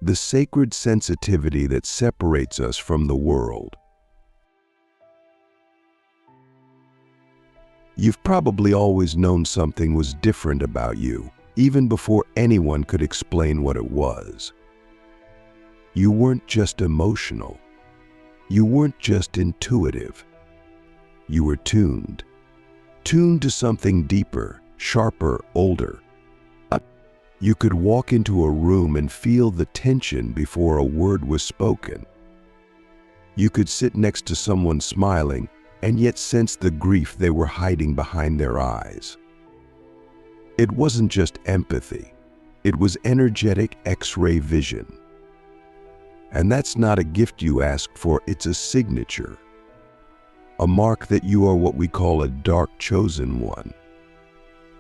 the sacred sensitivity that separates us from the world. You've probably always known something was different about you, even before anyone could explain what it was. You weren't just emotional. You weren't just intuitive. You were tuned to something deeper, sharper, older. You could walk into a room and feel the tension before a word was spoken. You could sit next to someone smiling and yet sense the grief they were hiding behind their eyes. It wasn't just empathy. It was energetic X-ray vision. And that's not a gift you ask for, it's a signature. A mark that you are what we call a dark chosen one.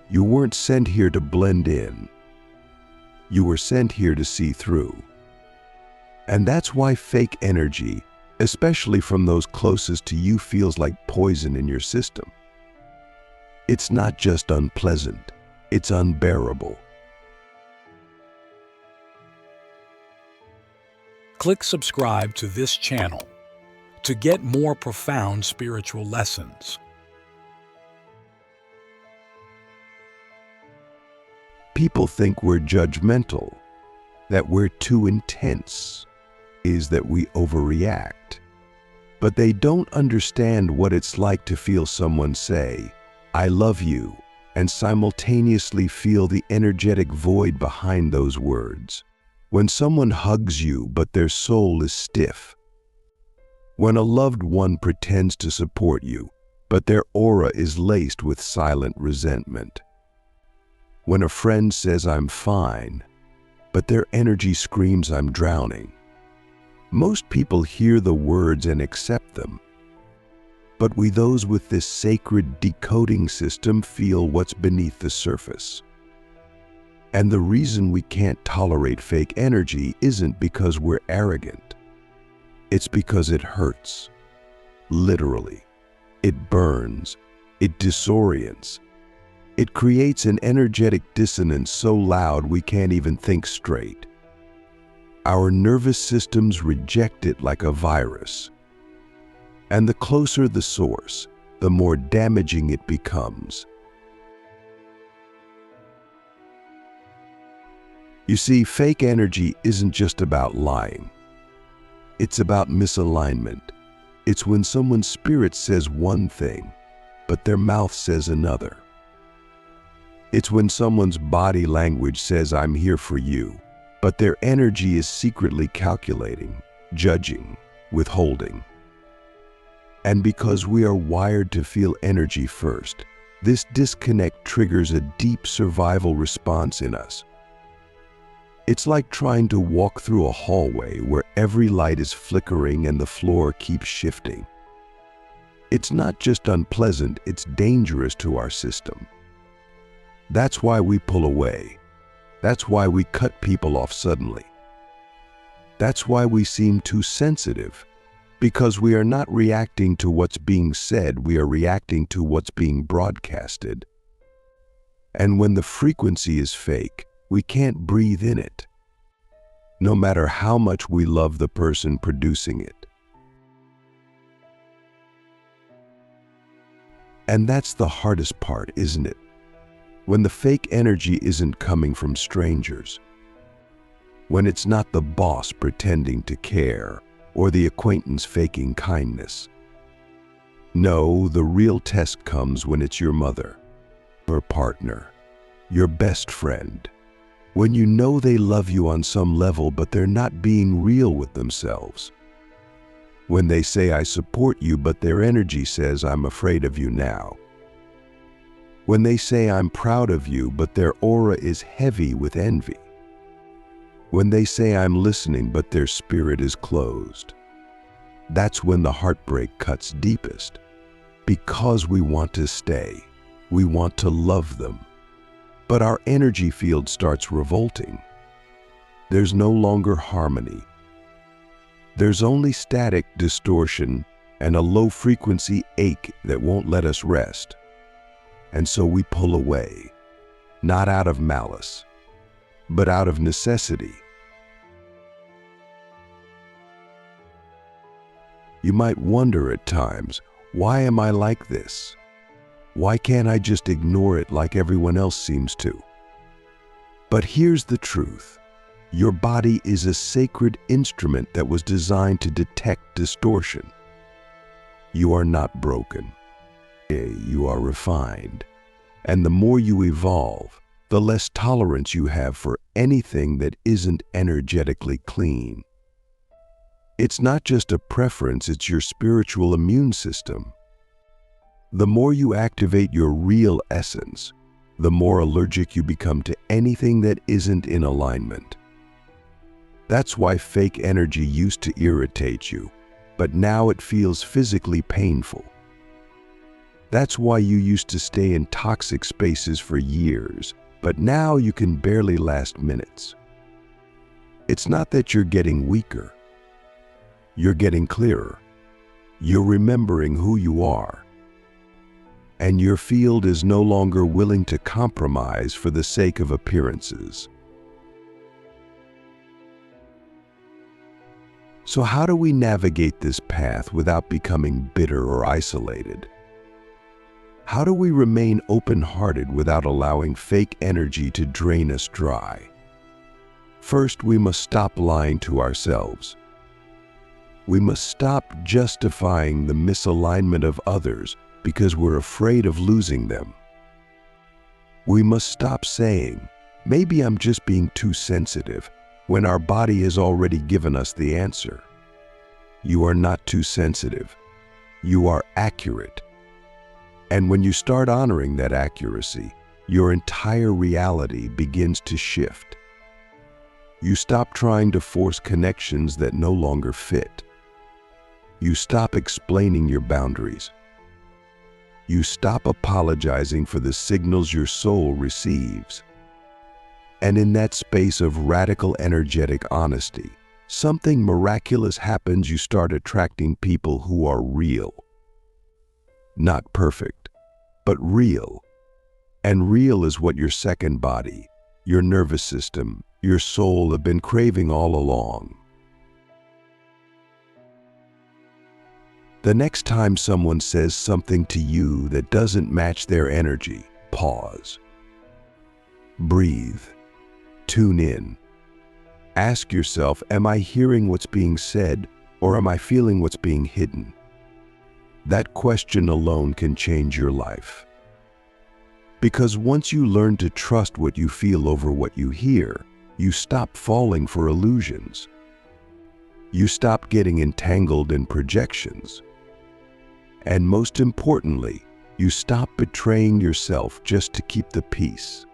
You weren't sent here to blend in. You were sent here to see through. And that's why fake energy, especially from those closest to you, feels like poison in your system. It's not just unpleasant, it's unbearable. Click subscribe to this channel to get more profound spiritual lessons. People think we're judgmental, that we're too intense, that we overreact. But they don't understand what it's like to feel someone say, "I love you," and simultaneously feel the energetic void behind those words. When someone hugs you but their soul is stiff. When a loved one pretends to support you, but their aura is laced with silent resentment. When a friend says, "I'm fine," but their energy screams, "I'm drowning." Most people hear the words and accept them. But we, those with this sacred decoding system, feel what's beneath the surface. And the reason we can't tolerate fake energy isn't because we're arrogant. It's because it hurts. Literally. It burns. It disorients. It creates an energetic dissonance so loud we can't even think straight. Our nervous systems reject it like a virus. And the closer the source, the more damaging it becomes. You see, fake energy isn't just about lying. It's about misalignment. It's when someone's spirit says one thing, but their mouth says another. It's when someone's body language says, "I'm here for you," but their energy is secretly calculating, judging, withholding. And because we are wired to feel energy first, this disconnect triggers a deep survival response in us. It's like trying to walk through a hallway where every light is flickering and the floor keeps shifting. It's not just unpleasant, it's dangerous to our system. That's why we pull away. That's why we cut people off suddenly. That's why we seem too sensitive, because we are not reacting to what's being said, we are reacting to what's being broadcasted. And when the frequency is fake, we can't breathe in it, no matter how much we love the person producing it. And that's the hardest part, isn't it? When the fake energy isn't coming from strangers. When it's not the boss pretending to care or the acquaintance faking kindness. No, the real test comes when it's your mother, your partner, your best friend. When you know they love you on some level, but they're not being real with themselves. When they say, "I support you," but their energy says, "I'm afraid of you now." When they say, "I'm proud of you," but their aura is heavy with envy. When they say, "I'm listening," but their spirit is closed. That's when the heartbreak cuts deepest. Because we want to stay, we want to love them. But our energy field starts revolting. There's no longer harmony. There's only static distortion and a low-frequency ache that won't let us rest. And so we pull away, not out of malice, but out of necessity. You might wonder at times, why am I like this? Why can't I just ignore it like everyone else seems to? But here's the truth. Your body is a sacred instrument that was designed to detect distortion. You are not broken. You are refined. And the more you evolve, the less tolerance you have for anything that isn't energetically clean. It's not just a preference, it's your spiritual immune system. The more you activate your real essence, the more allergic you become to anything that isn't in alignment. That's why fake energy used to irritate you, but now it feels physically painful. That's why you used to stay in toxic spaces for years, but now you can barely last minutes. It's not that you're getting weaker. You're getting clearer. You're remembering who you are. And your field is no longer willing to compromise for the sake of appearances. So how do we navigate this path without becoming bitter or isolated? How do we remain open-hearted without allowing fake energy to drain us dry? First, we must stop lying to ourselves. We must stop justifying the misalignment of others because we're afraid of losing them. We must stop saying, maybe I'm just being too sensitive, when our body has already given us the answer. You are not too sensitive. You are accurate. And when you start honoring that accuracy, your entire reality begins to shift. You stop trying to force connections that no longer fit. You stop explaining your boundaries. You stop apologizing for the signals your soul receives. And in that space of radical energetic honesty, something miraculous happens. You start attracting people who are real. Not perfect, but real. And real is what your second body, your nervous system, your soul have been craving all along. The next time someone says something to you that doesn't match their energy, pause. Breathe. Tune in. Ask yourself, am I hearing what's being said, or am I feeling what's being hidden? That question alone can change your life. Because once you learn to trust what you feel over what you hear, you stop falling for illusions. You stop getting entangled in projections. And most importantly, you stop betraying yourself just to keep the peace.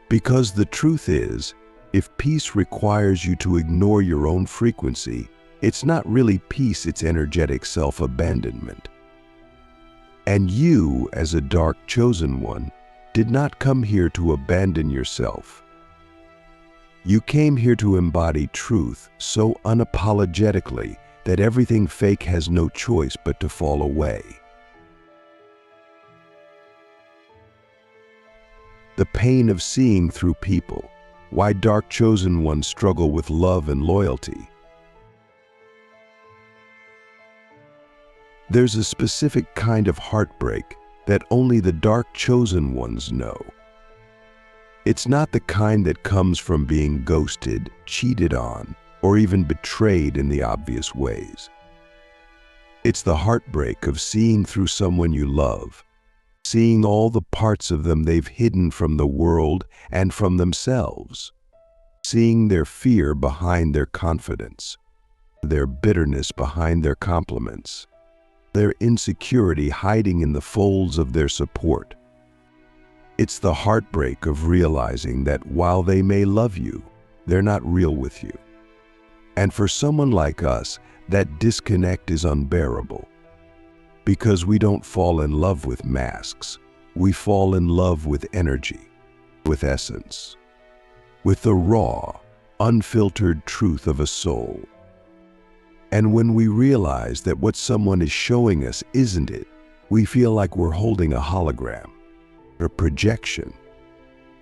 Because the truth is, if peace requires you to ignore your own frequency, it's not really peace, it's energetic self-abandonment. And you, as a dark chosen one, did not come here to abandon yourself. You came here to embody truth so unapologetically that everything fake has no choice but to fall away. The pain of seeing through people, why dark chosen ones struggle with love and loyalty. There's a specific kind of heartbreak that only the dark chosen ones know. It's not the kind that comes from being ghosted, cheated on, or even betrayed in the obvious ways. It's the heartbreak of seeing through someone you love, seeing all the parts of them they've hidden from the world and from themselves, seeing their fear behind their confidence, their bitterness behind their compliments, their insecurity hiding in the folds of their support. It's the heartbreak of realizing that while they may love you, they're not real with you. And for someone like us, that disconnect is unbearable. Because we don't fall in love with masks. We fall in love with energy, with essence, with the raw, unfiltered truth of a soul. And when we realize that what someone is showing us isn't it, we feel like we're holding a hologram, a projection,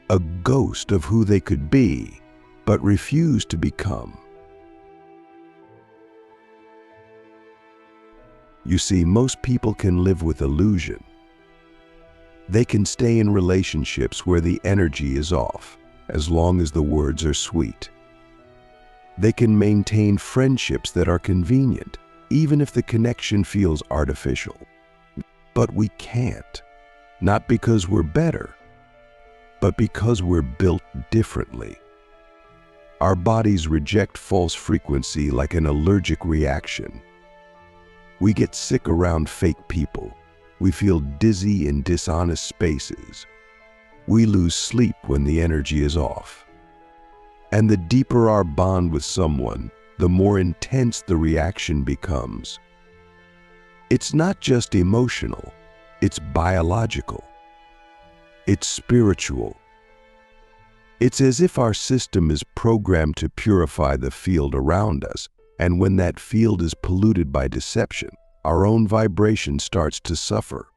a ghost of who they could be, but refuse to become. You see, most people can live with illusion. They can stay in relationships where the energy is off, as long as the words are sweet. They can maintain friendships that are convenient, even if the connection feels artificial. But we can't, not because we're better, but because we're built differently. Our bodies reject false frequency like an allergic reaction. We get sick around fake people. We feel dizzy in dishonest spaces. We lose sleep when the energy is off. And the deeper our bond with someone, the more intense the reaction becomes. It's not just emotional, it's biological. It's spiritual. It's as if our system is programmed to purify the field around us, and when that field is polluted by deception, our own vibration starts to suffer.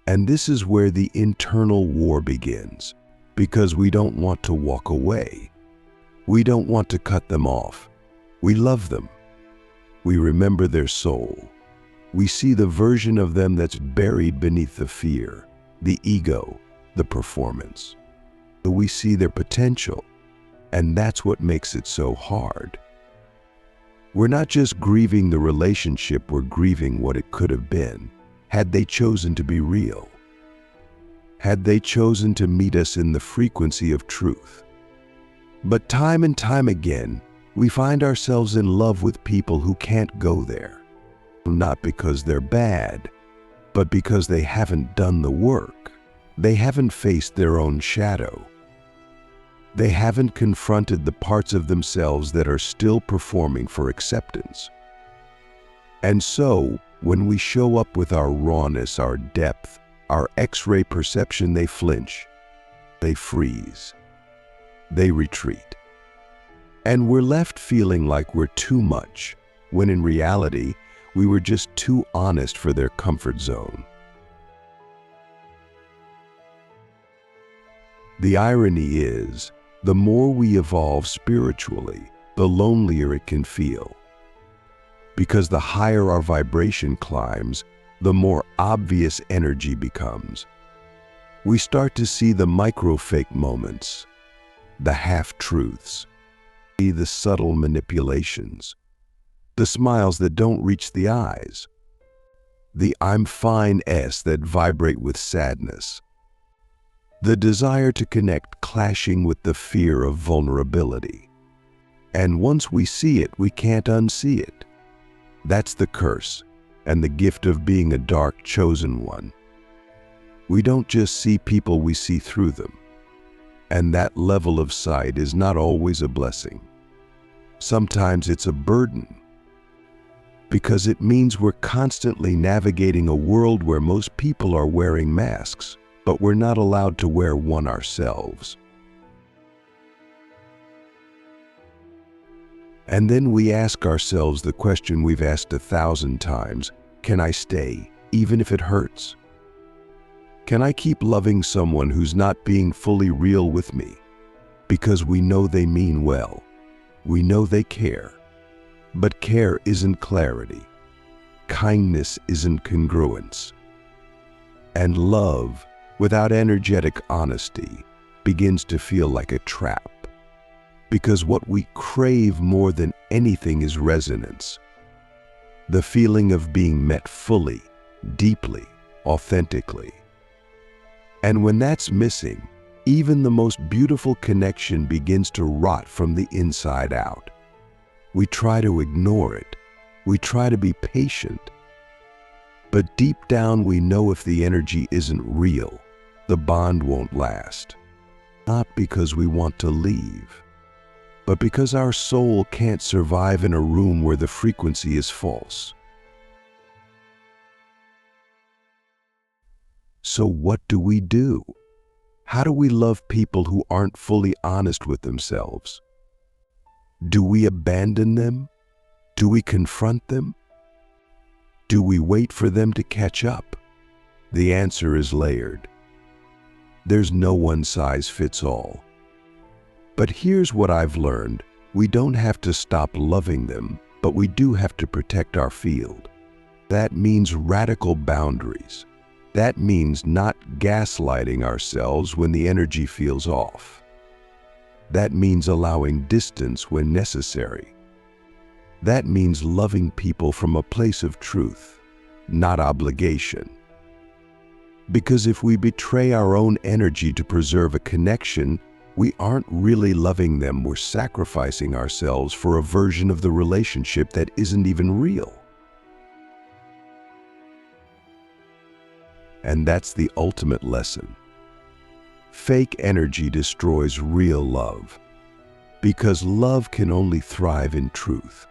And this is where the internal war begins, because we don't want to walk away. We don't want to cut them off. We love them. We remember their soul. We see the version of them that's buried beneath the fear, the ego, the performance. We see their potential, and that's what makes it so hard. We're not just grieving the relationship, we're grieving what it could have been, had they chosen to be real. Had they chosen to meet us in the frequency of truth. But time and time again, we find ourselves in love with people who can't go there. Not because they're bad, but because they haven't done the work. They haven't faced their own shadow. They haven't confronted the parts of themselves that are still performing for acceptance. And so, when we show up with our rawness, our depth, our X-ray perception, they flinch, they freeze, they retreat. And we're left feeling like we're too much, when in reality, we were just too honest for their comfort zone. The irony is, the more we evolve spiritually, the lonelier it can feel. Because the higher our vibration climbs, the more obvious energy becomes. We start to see the micro-fake moments, the half-truths, the subtle manipulations, the smiles that don't reach the eyes, the I'm fine-s that vibrate with sadness, the desire to connect clashing with the fear of vulnerability. And once we see it, we can't unsee it. That's the curse and the gift of being a dark chosen one. We don't just see people, we see through them. And that level of sight is not always a blessing. Sometimes it's a burden, because it means we're constantly navigating a world where most people are wearing masks, but we're not allowed to wear one ourselves. And then we ask ourselves the question we've asked 1,000 times, can I stay, even if it hurts? Can I keep loving someone who's not being fully real with me? Because we know they mean well. We know they care. But care isn't clarity. Kindness isn't congruence. And love, without energetic honesty, begins to feel like a trap. Because what we crave more than anything is resonance. The feeling of being met fully, deeply, authentically. And when that's missing, even the most beautiful connection begins to rot from the inside out. We try to ignore it. We try to be patient. But deep down we know if the energy isn't real, the bond won't last. Not because we want to leave, but because our soul can't survive in a room where the frequency is false. So what do we do? How do we love people who aren't fully honest with themselves? Do we abandon them? Do we confront them? Do we wait for them to catch up? The answer is layered. There's no one size fits all. But here's what I've learned. We don't have to stop loving them, but we do have to protect our field. That means radical boundaries. That means not gaslighting ourselves when the energy feels off. That means allowing distance when necessary. That means loving people from a place of truth, not obligation. Because if we betray our own energy to preserve a connection, we aren't really loving them, we're sacrificing ourselves for a version of the relationship that isn't even real. And that's the ultimate lesson. Fake energy destroys real love, because love can only thrive in truth.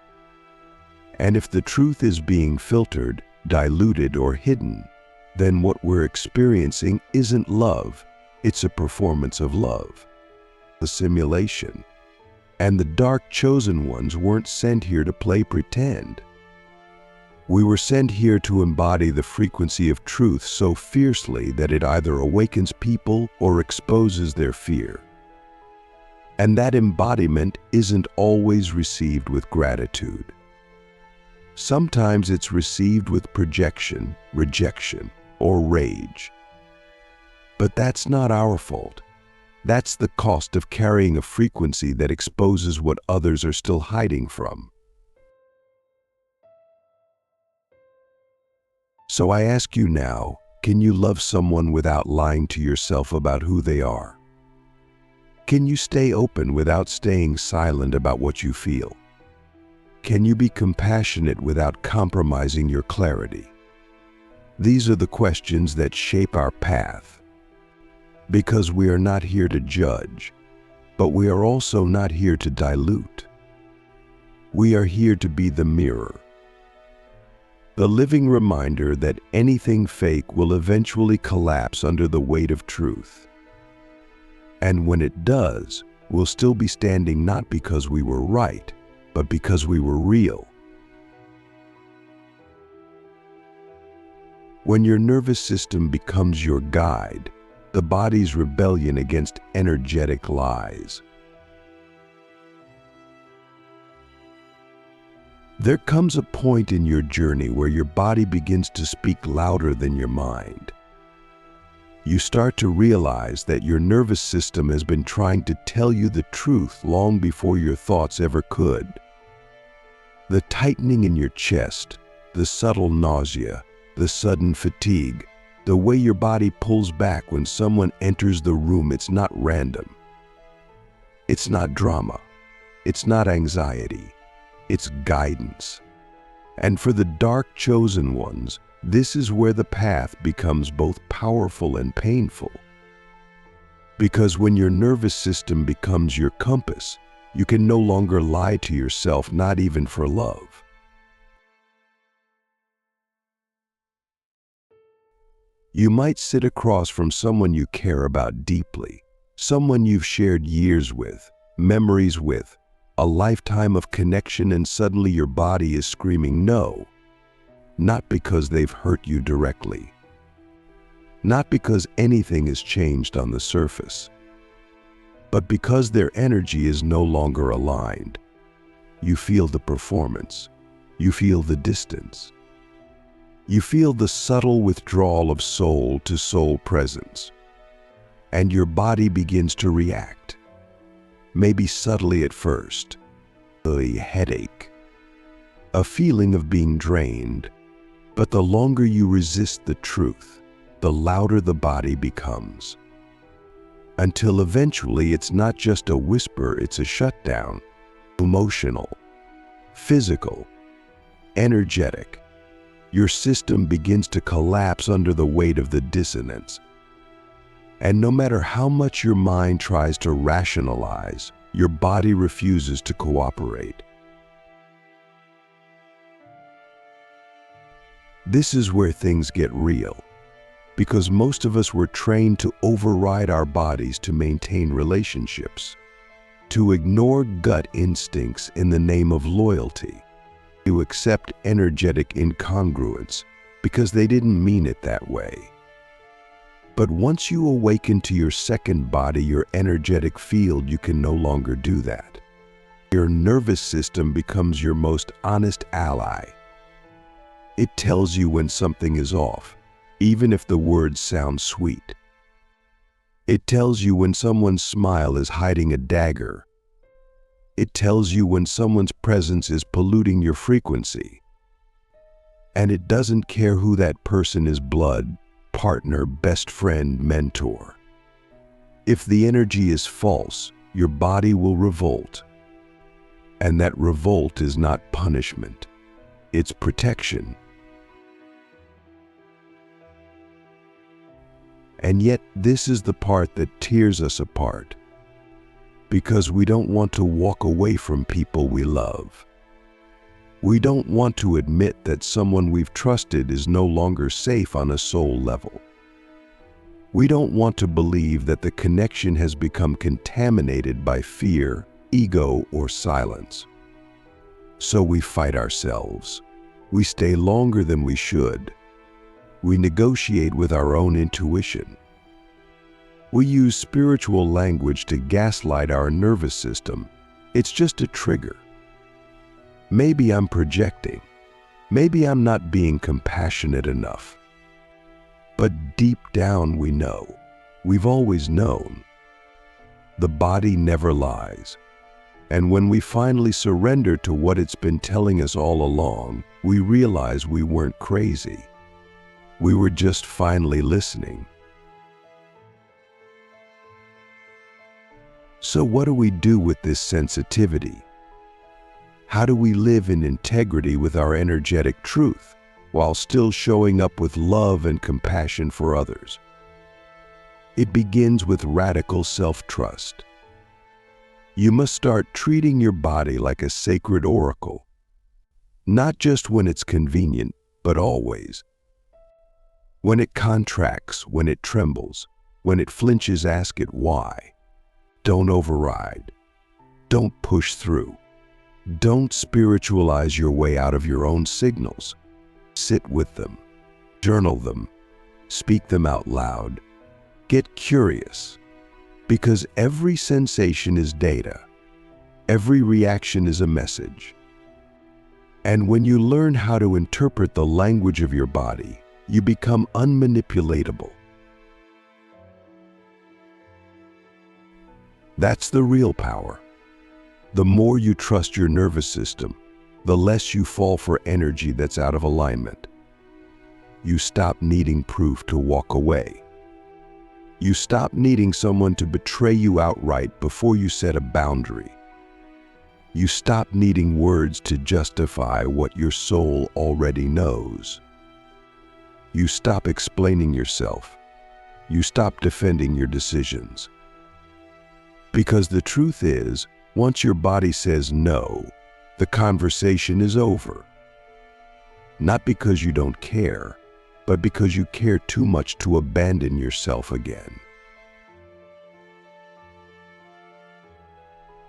And if the truth is being filtered, diluted, or hidden, then what we're experiencing isn't love, it's a performance of love, a simulation. And the dark chosen ones weren't sent here to play pretend. We were sent here to embody the frequency of truth so fiercely that it either awakens people or exposes their fear. And that embodiment isn't always received with gratitude. Sometimes it's received with projection, rejection, or rage. But that's not our fault. That's the cost of carrying a frequency that exposes what others are still hiding from. So I ask you now, can you love someone without lying to yourself about who they are? Can you stay open without staying silent about what you feel? Can you be compassionate without compromising your clarity? These are the questions that shape our path. Because we are not here to judge, but we are also not here to dilute. We are here to be the mirror. The living reminder that anything fake will eventually collapse under the weight of truth. And when it does, we'll still be standing not because we were right, but because we were real. When your nervous system becomes your guide, the body's rebellion against energetic lies. There comes a point in your journey where your body begins to speak louder than your mind. You start to realize that your nervous system has been trying to tell you the truth long before your thoughts ever could. The tightening in your chest, the subtle nausea, the sudden fatigue, the way your body pulls back when someone enters the room, it's not random. It's not drama. It's not anxiety. It's guidance. And for the dark chosen ones, this is where the path becomes both powerful and painful. Because when your nervous system becomes your compass, you can no longer lie to yourself, not even for love. You might sit across from someone you care about deeply, someone you've shared years with, memories with, a lifetime of connection, and suddenly your body is screaming no. Not because they've hurt you directly. Not because anything has changed on the surface. But because their energy is no longer aligned. You feel the performance. You feel the distance. You feel the subtle withdrawal of soul to soul presence. And your body begins to react. Maybe subtly at first. A headache. A feeling of being drained. But the longer you resist the truth, the louder the body becomes. Until eventually it's not just a whisper, it's a shutdown. Emotional, physical, energetic. Your system begins to collapse under the weight of the dissonance. And no matter how much your mind tries to rationalize, your body refuses to cooperate. This is where things get real, because most of us were trained to override our bodies to maintain relationships, to ignore gut instincts in the name of loyalty, to accept energetic incongruence because they didn't mean it that way. But once you awaken to your second body, your energetic field, you can no longer do that. Your nervous system becomes your most honest ally. It tells you when something is off, even if the words sound sweet. It tells you when someone's smile is hiding a dagger. It tells you when someone's presence is polluting your frequency. And it doesn't care who that person is: blood, partner, best friend, mentor. If the energy is false, your body will revolt. And that revolt is not punishment, it's protection. And yet, this is the part that tears us apart, because we don't want to walk away from people we love. We don't want to admit that someone we've trusted is no longer safe on a soul level. We don't want to believe that the connection has become contaminated by fear, ego, or silence. So we fight ourselves. We stay longer than we should. We negotiate with our own intuition. We use spiritual language to gaslight our nervous system. It's just a trigger. Maybe I'm projecting. Maybe I'm not being compassionate enough. But deep down we know. We've always known. The body never lies. And when we finally surrender to what it's been telling us all along, we realize we weren't crazy. We were just finally listening. So what do we do with this sensitivity? How do we live in integrity with our energetic truth, while still showing up with love and compassion for others? It begins with radical self-trust. You must start treating your body like a sacred oracle, not just when it's convenient, but always. When it contracts, when it trembles, when it flinches, ask it why. Don't override. Don't push through. Don't spiritualize your way out of your own signals. Sit with them, journal them, speak them out loud. Get curious, because every sensation is data. Every reaction is a message. And when you learn how to interpret the language of your body, you become unmanipulatable. That's the real power. The more you trust your nervous system, the less you fall for energy that's out of alignment. You stop needing proof to walk away. You stop needing someone to betray you outright before you set a boundary. You stop needing words to justify what your soul already knows. You stop explaining yourself. You stop defending your decisions. Because the truth is, once your body says no, the conversation is over. Not because you don't care, but because you care too much to abandon yourself again.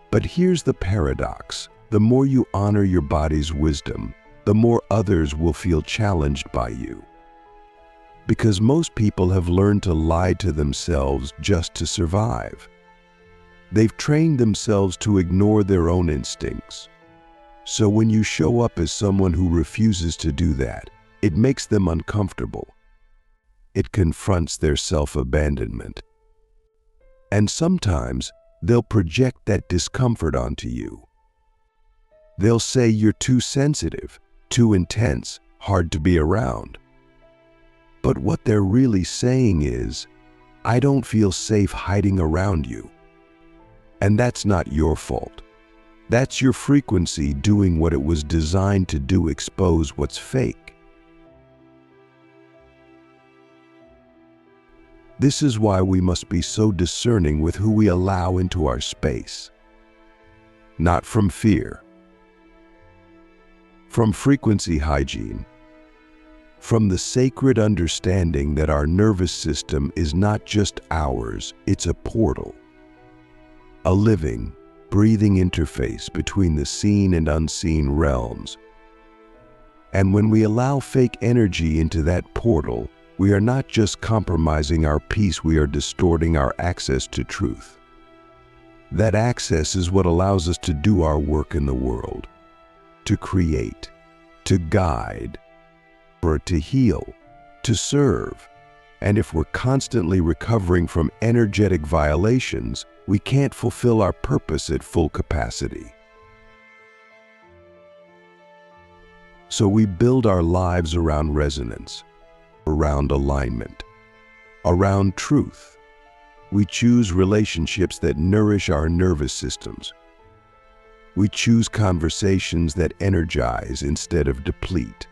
But here's the paradox. The more you honor your body's wisdom, the more others will feel challenged by you. Because most people have learned to lie to themselves just to survive. They've trained themselves to ignore their own instincts. So when you show up as someone who refuses to do that, it makes them uncomfortable. It confronts their self-abandonment. And sometimes they'll project that discomfort onto you. They'll say you're too sensitive, too intense, hard to be around. But what they're really saying is, I don't feel safe hiding around you. And that's not your fault. That's your frequency doing what it was designed to do: expose what's fake. This is why we must be so discerning with who we allow into our space. Not from fear. From frequency hygiene. From the sacred understanding that our nervous system is not just ours, it's a portal. A living, breathing interface between the seen and unseen realms. And when we allow fake energy into that portal, we are not just compromising our peace, we are distorting our access to truth. That access is what allows us to do our work in the world, to create, to guide, or to heal, to serve. And if we're constantly recovering from energetic violations, we can't fulfill our purpose at full capacity. So we build our lives around resonance, around alignment, around truth. We choose relationships that nourish our nervous systems. We choose conversations that energize instead of deplete.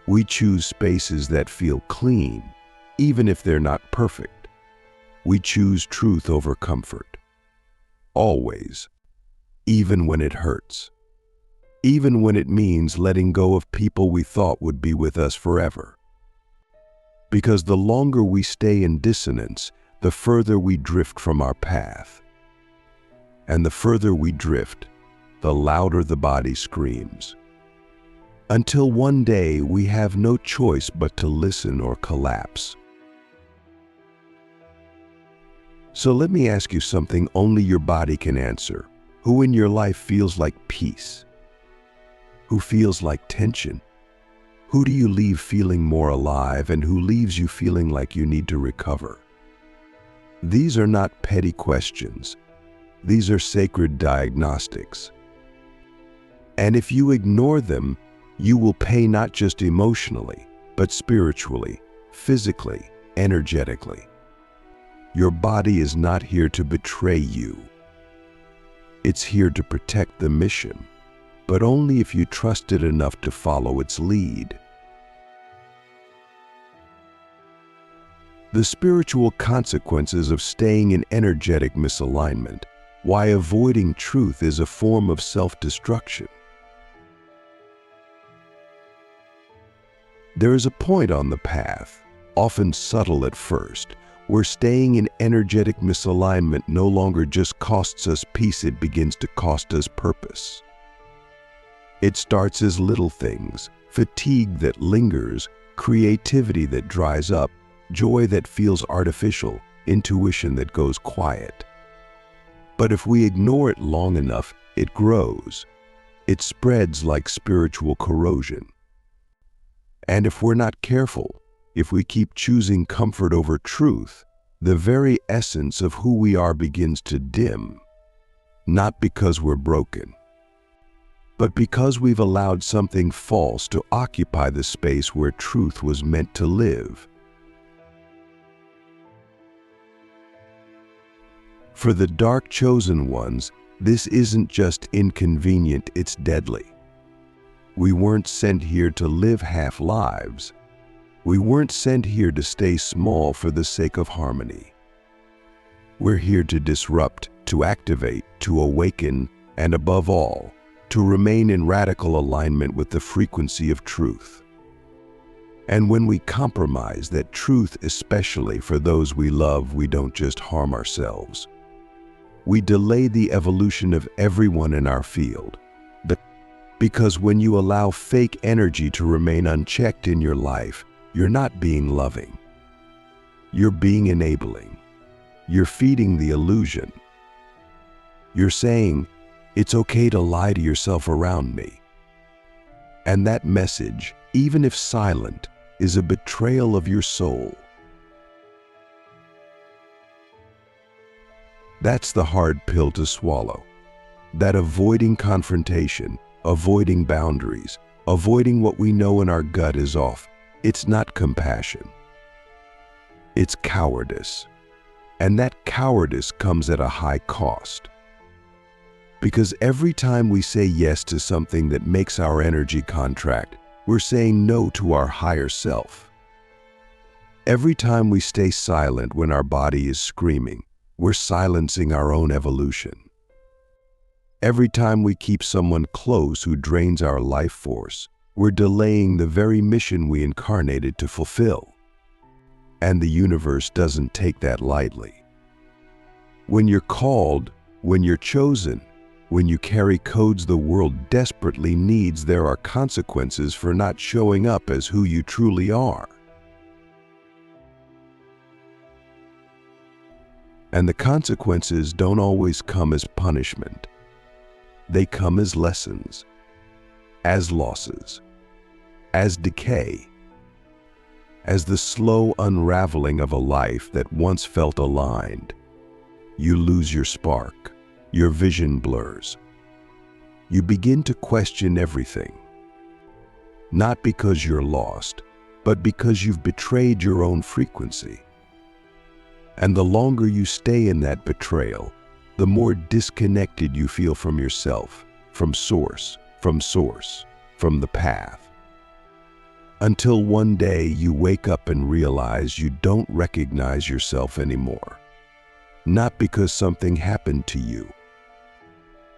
We choose spaces that feel clean, even if they're not perfect. We choose truth over comfort. Always. Even when it hurts. Even when it means letting go of people we thought would be with us forever. Because the longer we stay in dissonance, the further we drift from our path. And the further we drift, the louder the body screams. Until one day we have no choice but to listen or collapse. So let me ask you something only your body can answer. Who in your life feels like peace? Who feels like tension? Who do you leave feeling more alive, and who leaves you feeling like you need to recover? These are not petty questions. These are sacred diagnostics. And if you ignore them, you will pay not just emotionally, but spiritually, physically, energetically. Your body is not here to betray you. It's here to protect the mission, but only if you trust it enough to follow its lead. The spiritual consequences of staying in energetic misalignment, why avoiding truth is a form of self-destruction. There is a point on the path, often subtle at first, where staying in energetic misalignment no longer just costs us peace, it begins to cost us purpose. It starts as little things, fatigue that lingers, creativity that dries up, joy that feels artificial, intuition that goes quiet. But if we ignore it long enough, it grows. It spreads like spiritual corrosion. And if we're not careful, if we keep choosing comfort over truth, the very essence of who we are begins to dim. Not because we're broken, but because we've allowed something false to occupy the space where truth was meant to live. For the dark chosen ones, this isn't just inconvenient, it's deadly. We weren't sent here to live half lives. We weren't sent here to stay small for the sake of harmony. We're here to disrupt, to activate, to awaken, and above all, to remain in radical alignment with the frequency of truth. And when we compromise that truth, especially for those we love, we don't just harm ourselves. We delay the evolution of everyone in our field. Because when you allow fake energy to remain unchecked in your life, you're not being loving. You're being enabling. You're feeding the illusion. You're saying, it's okay to lie to yourself around me. And that message, even if silent, is a betrayal of your soul. That's the hard pill to swallow. That avoiding confrontation, avoiding boundaries, avoiding what we know in our gut is off. It's not compassion. It's cowardice. And that cowardice comes at a high cost. Because every time we say yes to something that makes our energy contract, we're saying no to our higher self. Every time we stay silent when our body is screaming, we're silencing our own evolution. Every time we keep someone close who drains our life force, we're delaying the very mission we incarnated to fulfill. And the universe doesn't take that lightly. When you're called, when you're chosen, when you carry codes the world desperately needs, there are consequences for not showing up as who you truly are. And the consequences don't always come as punishment. They come as lessons, as losses, as decay, as the slow unraveling of a life that once felt aligned. You lose your spark, your vision blurs. You begin to question everything. Not because you're lost, but because you've betrayed your own frequency. And the longer you stay in that betrayal, the more disconnected you feel from yourself, from source, from the path. Until one day you wake up and realize you don't recognize yourself anymore. Not because something happened to you,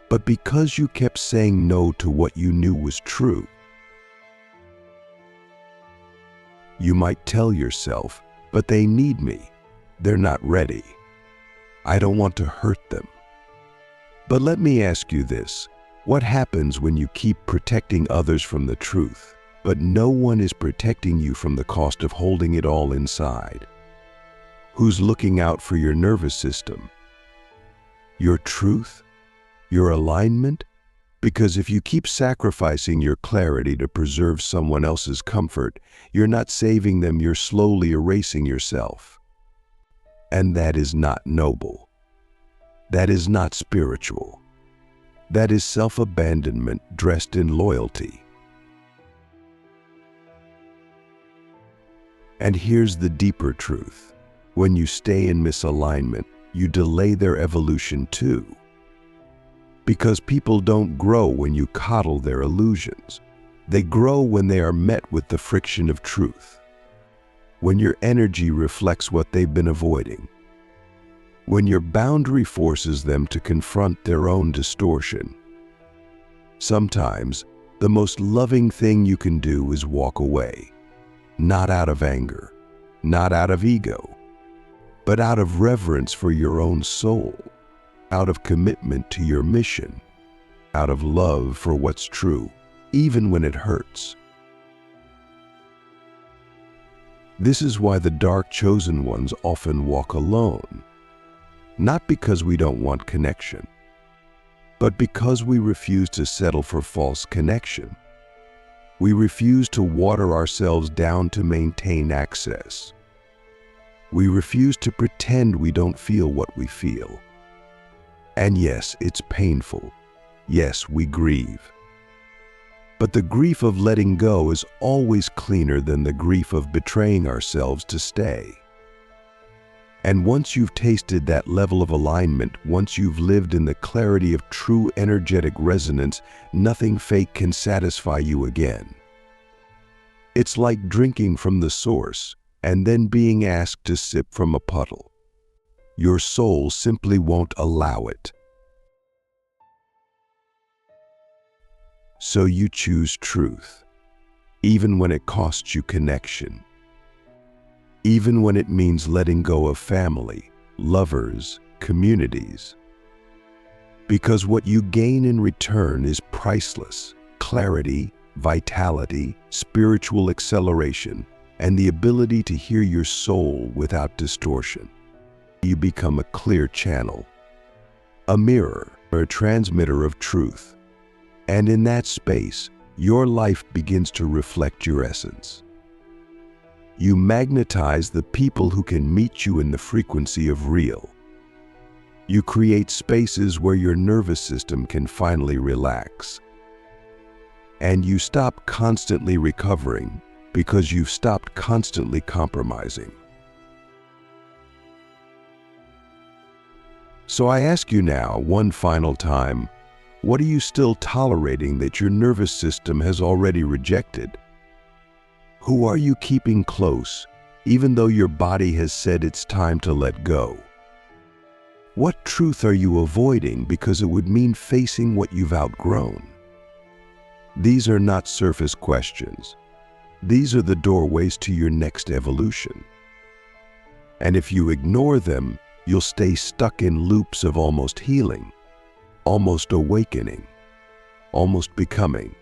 but because you kept saying no to what you knew was true. You might tell yourself, but they need me. They're not ready. I don't want to hurt them. But let me ask you this. What happens when you keep protecting others from the truth, but no one is protecting you from the cost of holding it all inside? Who's looking out for your nervous system? Your truth? Your alignment? Because if you keep sacrificing your clarity to preserve someone else's comfort, you're not saving them, you're slowly erasing yourself. And that is not noble. That is not spiritual. That is self-abandonment dressed in loyalty. And here's the deeper truth. When you stay in misalignment, you delay their evolution too. Because people don't grow when you coddle their illusions. They grow when they are met with the friction of truth. When your energy reflects what they've been avoiding. When your boundary forces them to confront their own distortion. Sometimes, the most loving thing you can do is walk away. Not out of anger, not out of ego, but out of reverence for your own soul, out of commitment to your mission, out of love for what's true, even when it hurts. This is why the dark chosen ones often walk alone. Not because we don't want connection, but because we refuse to settle for false connection. We refuse to water ourselves down to maintain access. We refuse to pretend we don't feel what we feel. And yes, it's painful. Yes, we grieve. But the grief of letting go is always cleaner than the grief of betraying ourselves to stay. And once you've tasted that level of alignment, once you've lived in the clarity of true energetic resonance, nothing fake can satisfy you again. It's like drinking from the source and then being asked to sip from a puddle. Your soul simply won't allow it. So you choose truth, even when it costs you connection. Even when it means letting go of family, lovers, communities. Because what you gain in return is priceless: clarity, vitality, spiritual acceleration, and the ability to hear your soul without distortion. You become a clear channel, a mirror, or a transmitter of truth. And in that space, your life begins to reflect your essence. You magnetize the people who can meet you in the frequency of real. You create spaces where your nervous system can finally relax. And you stop constantly recovering because you've stopped constantly compromising. So I ask you now, one final time, what are you still tolerating that your nervous system has already rejected? Who are you keeping close, even though your body has said it's time to let go? What truth are you avoiding because it would mean facing what you've outgrown? These are not surface questions. These are the doorways to your next evolution. And if you ignore them, you'll stay stuck in loops of almost healing, almost awakening, almost becoming.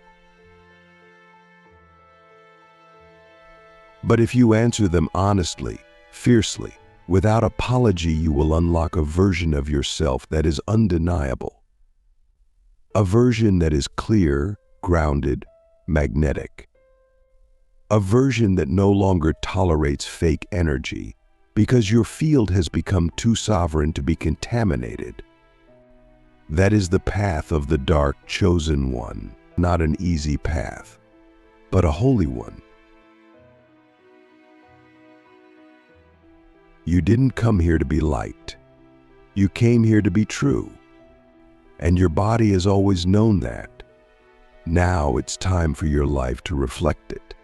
But if you answer them honestly, fiercely, Without apology, you will unlock a version of yourself that is undeniable. A version that is clear, grounded, magnetic. A version that no longer tolerates fake energy because your field has become too sovereign to be contaminated. That is the path of the dark chosen one, not an easy path, but a holy one. You didn't come here to be liked. You came here to be true. And your body has always known that. Now it's time for your life to reflect it.